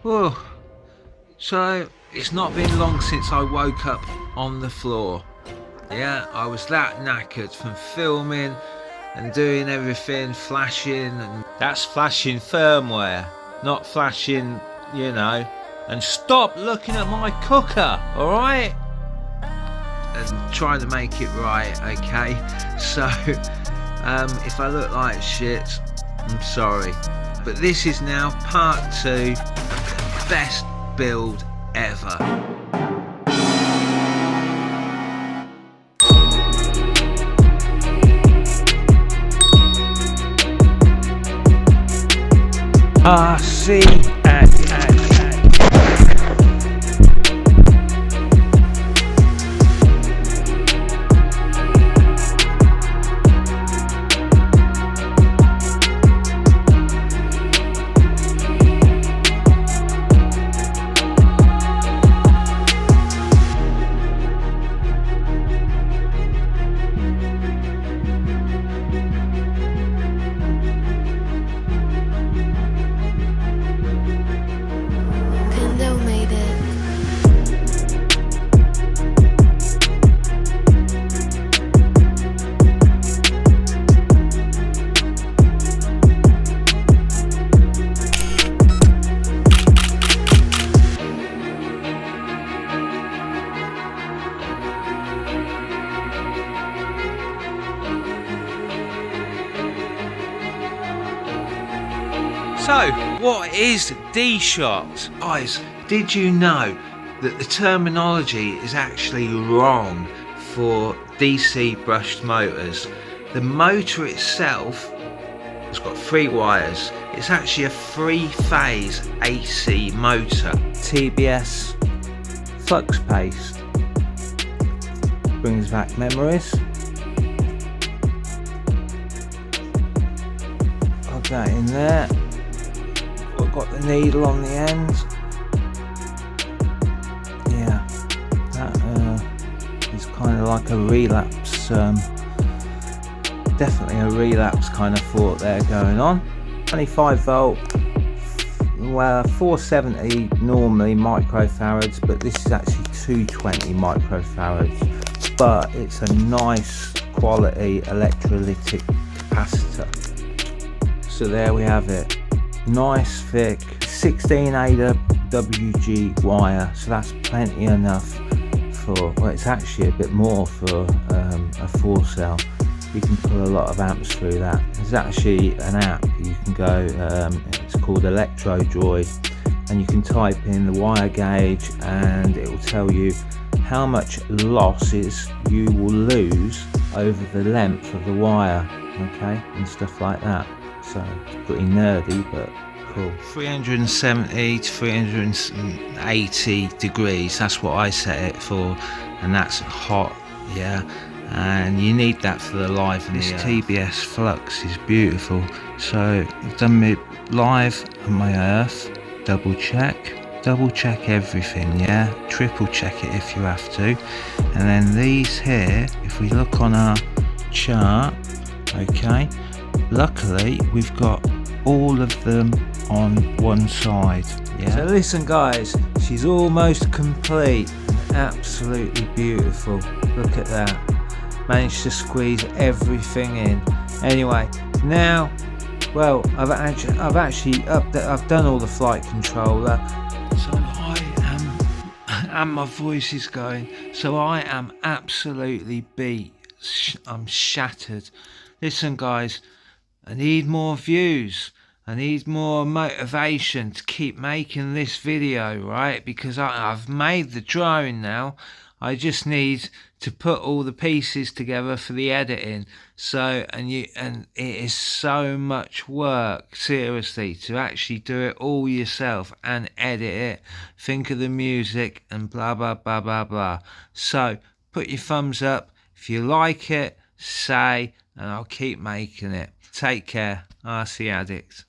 Oh, so it's not been long since I woke up on the floor. Yeah, I was that knackered from filming and doing everything, flashing, and that's flashing firmware, not flashing, you know. And stop looking at my cooker, alright? And trying to make it right, okay? So, if I look like shit, I'm sorry. But this is now part 2, best build ever. RCaddict. So, what is D-Shot? Guys, did you know that the terminology is actually wrong for DC brushed motors? The motor itself has got 3 wires. It's actually a 3-phase AC motor. TBS flux paste brings back memories. Plug that in there. I've got the needle on the end. Yeah, that is kind of like a relapse, definitely a relapse kind of thought there going on. 25 volt, well 470 normally microfarads, but this is actually 220 microfarads, but it's a nice quality electrolytic capacitor. So there we have it. Nice thick 16 AWG wire, so that's plenty enough for, well, it's actually a bit more for a 4-cell. You can pull a lot of amps through that. There's actually an app you can go, it's called ElectroDroid, and you can type in the wire gauge and it will tell you how much losses you will lose over the length of the wire, okay, and stuff like that. So it's pretty nerdy, but cool. 370 to 380 degrees, that's what I set it for, and that's hot, yeah. And you need that for the live. And this TBS flux is beautiful. So I've done my live and my earth. Double check everything, yeah. Triple check it if you have to. And then these here, if we look on our chart, okay. Luckily, we've got all of them on one side. Yeah. So listen, guys, she's almost complete. Absolutely beautiful. Look at that. Managed to squeeze everything in. Anyway, now, well, I've done all the flight controller. So I am, and my voice is going. So I am absolutely beat. I'm shattered. Listen, guys. I need more views. I need more motivation to keep making this video, right? Because I've made the drone now. I just need to put all the pieces together for the editing. So, and it is so much work, seriously, to actually do it all yourself and edit it. Think of the music and blah, blah, blah, blah, blah. So, put your thumbs up. If you like it, say, and I'll keep making it. Take care, RCaddict.